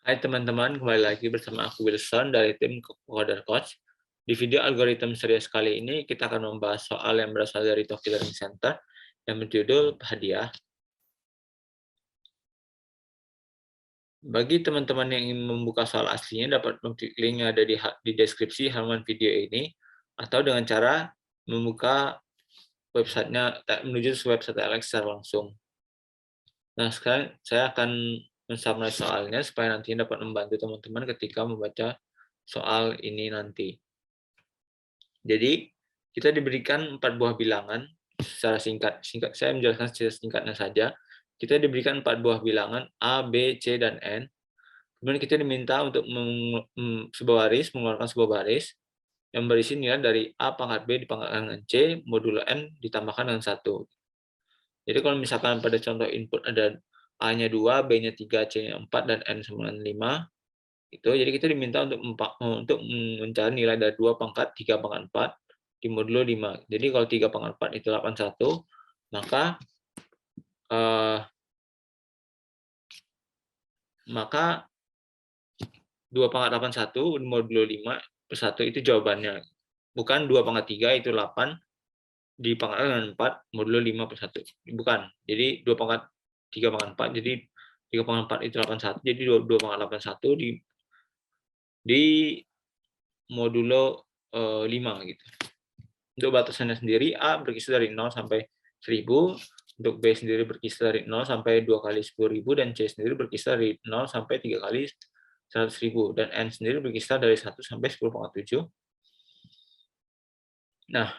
Hai teman-teman, kembali lagi bersama aku Wilson dari tim Coder Coach. Di video algoritma series kali ini, kita akan membahas soal yang berasal dari Tokyo Learning Center yang berjudul hadiah. Bagi teman-teman yang ingin membuka soal aslinya, dapat mengklik link yang ada di deskripsi halaman video ini, atau dengan cara membuka websitenya, menuju ke website Alex secara langsung. Nah, sekarang saya akan mensummarize soalnya supaya nantinya dapat membantu teman-teman ketika membaca soal ini nanti. Jadi, kita diberikan 4 buah bilangan secara singkat. Saya menjelaskan secara singkatnya saja. Kita diberikan 4 buah bilangan A, B, C, dan N. Kemudian kita diminta untuk mengeluarkan sebuah baris yang berisi nilai dari A pangkat B dipangkatkan dengan C, modulo N ditambahkan dengan 1. Jadi kalau misalkan pada contoh input ada A-nya 2, B-nya 3, C-nya 4, dan N sama dengan 5, jadi kita diminta untuk mencari nilai dari 2 pangkat 3 pangkat 4 di modulo 5. Jadi kalau 3 pangkat 4 itu 81, maka maka 2 pangkat 81 di modulo 5 per 1 itu jawabannya. Bukan 2 pangkat 3 itu 8 dipangkatkan dengan 4 modulo 5 per 1. Bukan. Jadi 2 pangkat 3 pangkat 4, jadi 3 pangkat 4 itu 81, jadi 2 pangkat 81 di modulo 5 gitu. Untuk batasannya sendiri, A berkisar dari 0 sampai 1000, untuk B sendiri berkisar dari 0 sampai 2 kali 10.000, dan C sendiri berkisar dari 0 sampai 3 kali 100.000, dan N sendiri berkisar dari 1 sampai 10,7. Nah,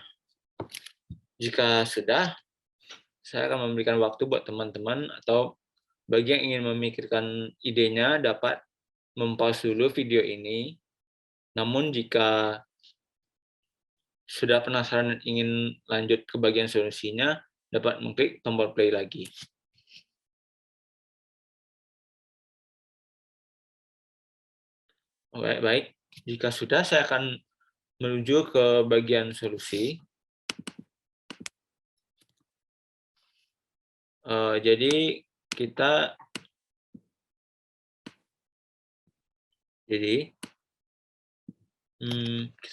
jika sudah, saya akan memberikan waktu buat teman-teman atau bagi yang ingin memikirkan idenya dapat mempause dulu video ini. Namun jika sudah penasaran dan ingin lanjut ke bagian solusinya, dapat mengklik tombol play lagi. Baik, jika sudah saya akan menuju ke bagian solusi. Jadi kita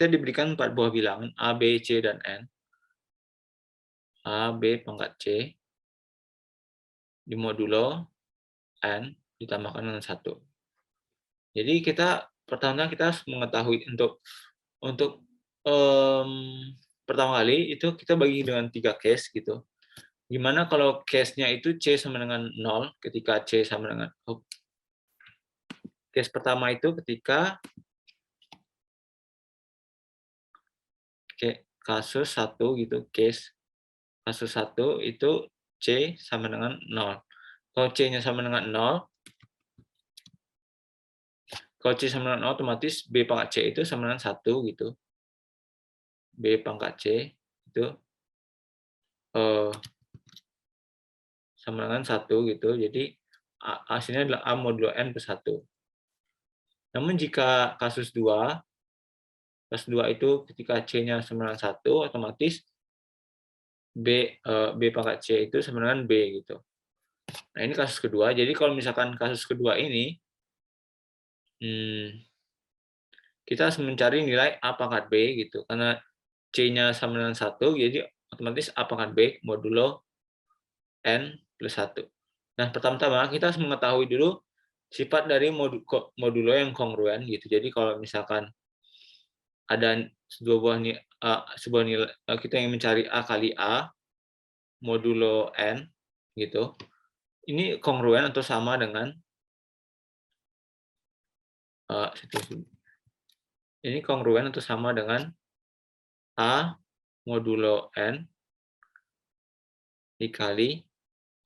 diberikan 4 buah bilangan A, B, C, dan N. A, B pangkat C di modulo N ditambahkan dengan 1. Jadi pertama kita harus mengetahui untuk pertama kali itu kita bagi dengan 3 case gitu. Gimana kalau case-nya itu C sama dengan 0 ketika C sama dengan case pertama itu ketika kasus 1 gitu, kasus 1 itu C sama dengan 0. Kalau C-nya sama dengan 0, kalau C sama dengan 0 otomatis B pangkat C itu sama dengan 1 gitu. B pangkat C itu sama dengan 1 gitu. Jadi hasilnya adalah A modulo N per 1. Namun jika kasus 2 itu ketika C-nya sama dengan 1, otomatis B pangkat C itu sama dengan B gitu. Nah, ini kasus kedua. Jadi kalau misalkan kasus kedua ini, kita harus mencari nilai A pangkat B gitu. Karena C-nya sama dengan 1, jadi otomatis A pangkat B modulo N plus 1. Nah, pertama-tama kita harus mengetahui dulu sifat dari modulo yang kongruen gitu. Jadi kalau misalkan ada sebuah nilai, kita ingin mencari A kali A modulo N gitu. Ini kongruen atau sama dengan ini kongruen atau sama dengan A modulo N dikali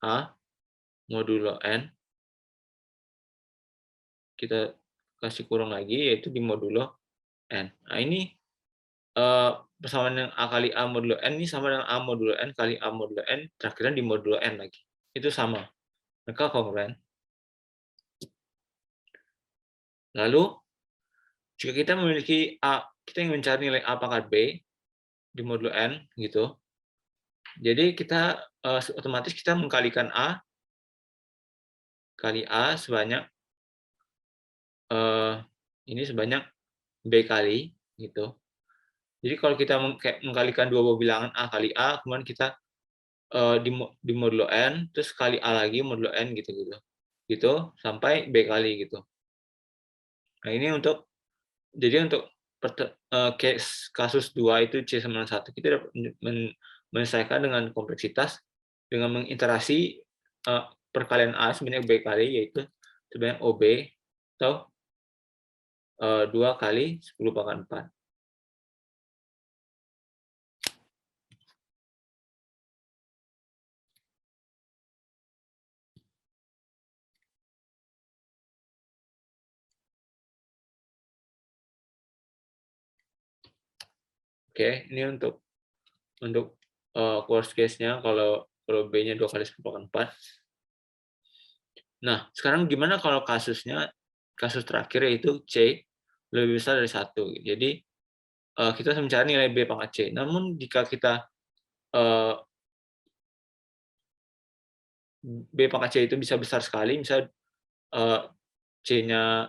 A modulo N, kita kasih kurung lagi, yaitu di modulo N. Nah, ini persamaan dengan A kali A modulo N ini sama dengan A modulo N kali A modulo N, terakhirnya di modulo N lagi. Itu sama. Mereka kongruen. Lalu, jika kita memiliki kita ingin mencari nilai A pangkat B di modulo N, gitu. Jadi kita otomatis kita mengkalikan A kali A sebanyak ini sebanyak B kali, gitu. Jadi kalau kita mengkalikan dua buah bilangan A kali A, kemudian kita di modulo N, terus kali A lagi modulo N, gitu-gitu. Gitu, sampai B kali, gitu. Nah, ini jadi untuk case kasus 2 itu C sama dengan 1, kita dapat menyelesaikan dengan kompleksitas dengan mengiterasi perkalian A sebanyak B kali, yaitu sebanyak OB, atau 2 kali 10 pangkat 4. Oke, ini untuk worst case-nya kalau B-nya 2 kali 10 pangkat 4. Nah, sekarang gimana kalau kasus terakhir, yaitu C lebih besar dari 1. Jadi, kita harus mencari nilai B pangkat C. Namun jika kita B pangkat C itu bisa besar sekali, misal C-nya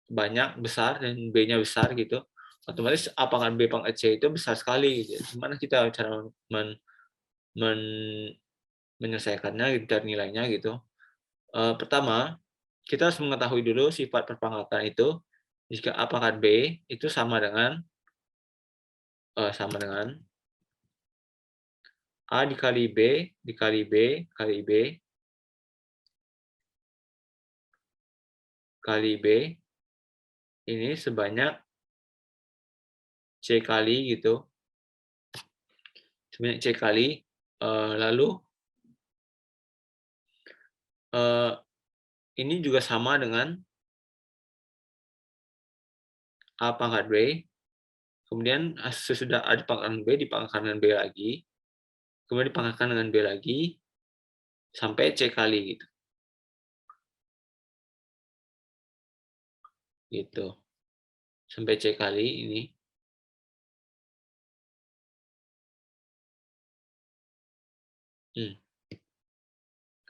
banyak, besar, dan B-nya besar, gitu, otomatis A pangkat B pangkat C itu besar sekali, gitu. Gimana kita cara menyelesaikannya, cari nilainya, gitu. Pertama, kita harus mengetahui dulu sifat perpangkatan itu. Jika A pangkat B itu sama dengan A dikali B dikali B kali B kali B ini sebanyak C kali, gitu. Sebanyak C kali, lalu ini juga sama dengan A pangkat B, kemudian sesudah A dipangkatkan B, dipangkatkan dengan B lagi, kemudian dipangkatkan dengan B lagi, sampai C kali, gitu. Gitu. Sampai C kali ini.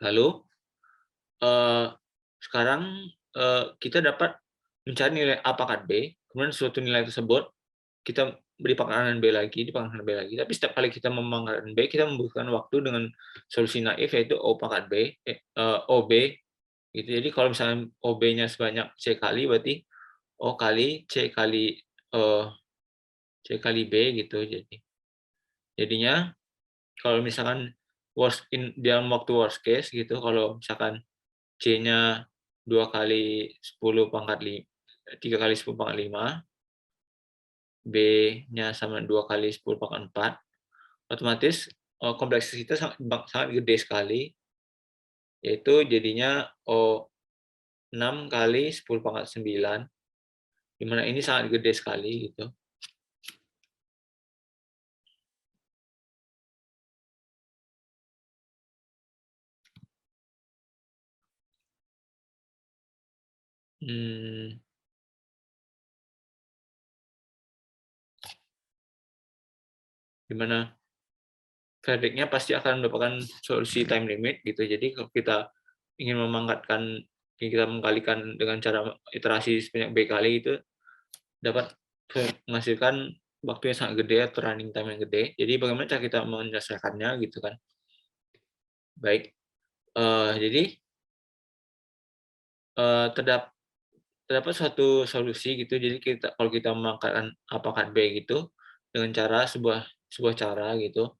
Lalu, sekarang kita dapat mencari nilai A pangkat B, kemudian suatu nilai tersebut kita beri pangkatan B lagi, dipangkatkan B lagi. Tapi setiap kali kita memangkatkan B, kita membutuhkan waktu dengan solusi naif, yaitu O pangkat B, OB, gitu. Jadi kalau misalnya OB-nya sebanyak C kali, berarti O kali C kali B, gitu. Jadinya kalau misalkan dalam waktu worst case, gitu, kalau misalkan C-nya 2 kali 10 pangkat 3 kali 10 pangkat 5, B-nya sama 2 kali 10 pangkat 4, otomatis kompleksitas sangat gede sekali, yaitu jadinya 6 kali 10 pangkat 9, di mana ini sangat gede sekali, gitu. Di mana Frederick-nya pasti akan mendapatkan solusi time limit, gitu. Jadi kalau kita ingin kita mengkalikan dengan cara iterasi sebanyak B kali, itu dapat menghasilkan waktu yang sangat gede atau running time yang gede. Jadi bagaimana cara kita menyelesaikannya, gitu kan. Baik, jadi terdapat suatu solusi, gitu. Jadi kalau kita mengangkatkan A pangkat B, gitu, dengan cara sebuah cara, gitu,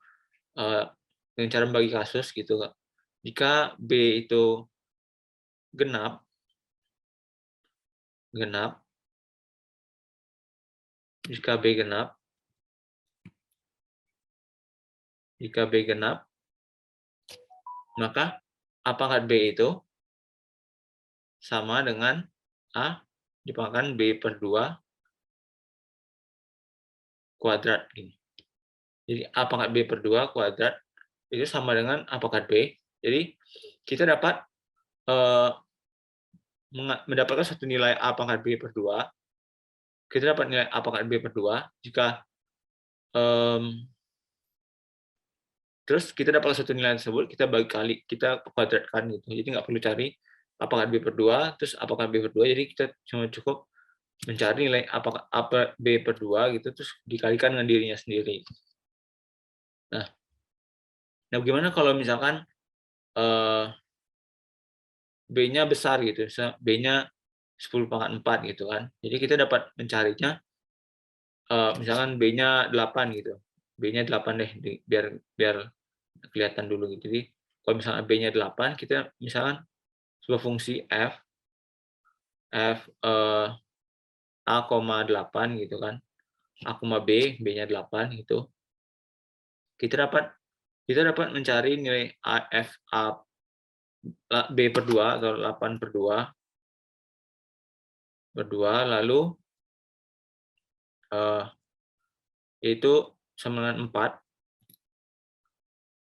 dengan cara membagi kasus, gitu. Jika B itu genap, jika B genap, maka A pangkat B itu sama dengan A dipangkatkan B per 2 kuadrat. Jadi A pangkat B per 2 kuadrat itu sama dengan A pangkat B. Jadi kita dapat mendapatkan satu nilai A pangkat B per 2. Kita dapat nilai A pangkat B per 2 jika terus kita dapat satu nilai tersebut, kita kuadratkan, gitu. Jadi nggak perlu cari apakah B per 2, terus apakah B per 2, jadi kita cuma cukup mencari nilai apakah apa B per 2 gitu, terus dikalikan dengan dirinya sendiri. Nah, bagaimana kalau misalkan B-nya besar gitu, B-nya 10⁴ gitu kan. Jadi kita dapat mencarinya, misalkan B-nya 8 gitu. B-nya 8 deh, biar biar kelihatan dulu gitu. Jadi kalau misalnya B-nya 8, kita misalkan sebuah fungsi f a, 8 gitu kan, a, B-nya 8 gitu. Kita dapat mencari nilai B per 2 atau 8 per 2, lalu yaitu sama dengan 4.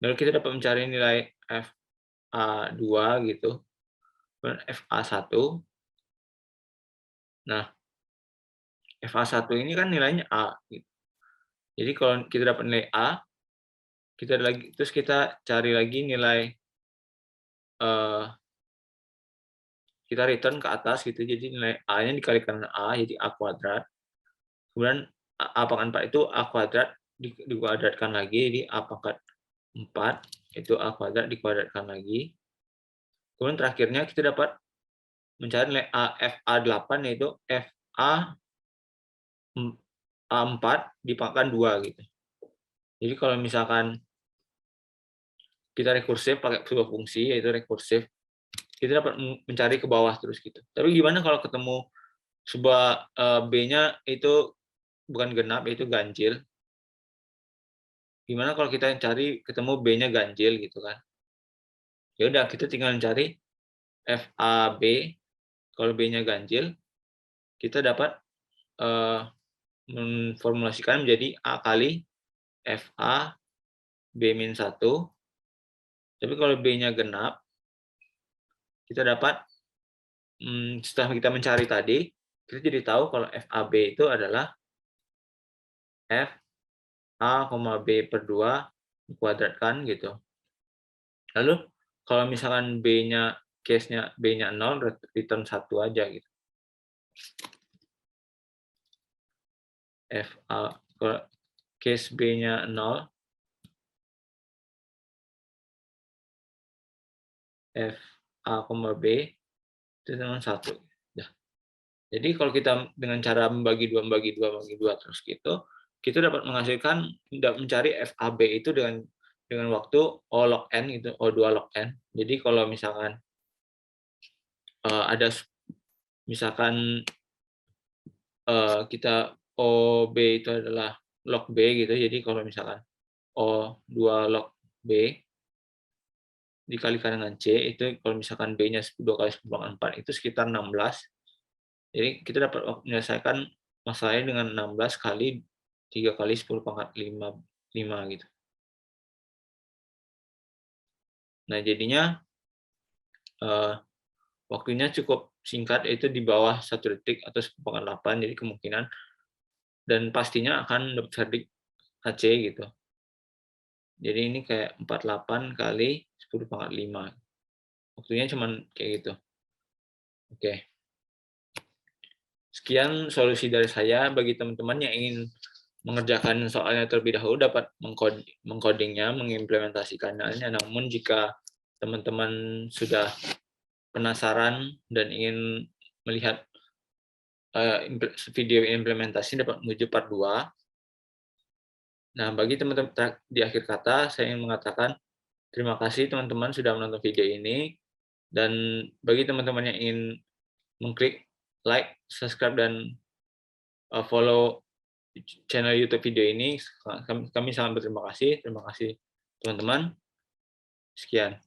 Lalu kita dapat mencari nilai FA2 gitu, dan FA1. Nah, FA1 ini kan nilainya A gitu. Jadi kalau kita dapat nilai A, terus kita cari lagi nilai, kita return ke atas gitu, jadi nilai A-nya dikalikan dengan A, jadi A kuadrat. Kemudian A pangkat 4 itu A kuadrat dikuadratkan lagi, jadi A pangkat 4 itu A kuadrat dikuadratkan lagi. Kemudian terakhirnya kita dapat mencari nilai FA8, yaitu A4 dipangkat 2 gitu. Jadi kalau misalkan kita rekursif pakai sebuah fungsi yaitu rekursif, kita dapat mencari ke bawah terus gitu. Tapi gimana kalau ketemu sebuah B-nya itu bukan genap, yaitu ganjil? Gimana kalau kita cari ketemu B-nya ganjil gitu kan? Ya udah, kita tinggal cari FAB. Kalau B-nya ganjil, kita dapat memformulasikan menjadi A kali FA B-1. Tapi kalau B-nya genap, kita dapat, setelah kita mencari tadi, kita jadi tahu kalau FAB itu adalah FA, B per 2 dikuadratkan gitu. Lalu kalau misalkan B-nya, case-nya B-nya 0, return 1 aja gitu. FA, kalau case B-nya 0, FA, B itu dengan 1. Nah, jadi kalau kita dengan cara membagi 2 terus gitu, kita dapat menghasilkan, mencari FAB itu dengan waktu O log N gitu, O2 log N. Jadi kalau misalkan ada misalkan kita OB itu adalah log B gitu, jadi kalau misalkan O2 log B dikalikan dengan C, itu kalau misalkan B-nya 2 kali 10⁴ itu sekitar 16. Jadi kita dapat menyelesaikan masalahnya dengan 16 kali 3 kali 10⁵5 gitu. Nah, jadinya waktunya cukup singkat, yaitu di bawah 1 detik atau 10⁸, jadi kemungkinan dan pastinya akan dapat verdik HC gitu. Jadi ini kayak 48 kali 10⁵. Waktunya cuman kayak gitu. Oke. Sekian solusi dari saya. Bagi teman-teman yang ingin mengerjakan soalnya terlebih dahulu, dapat mengcodingnya, mengimplementasikannya. Namun jika teman-teman sudah penasaran dan ingin melihat video implementasi, dapat menuju part 2. Nah, bagi teman-teman di akhir kata, saya ingin mengatakan terima kasih teman-teman sudah menonton video ini. Dan bagi teman-teman yang ingin mengklik like, subscribe, dan follow channel YouTube video ini, kami sangat berterima kasih. Terima kasih teman-teman. Sekian.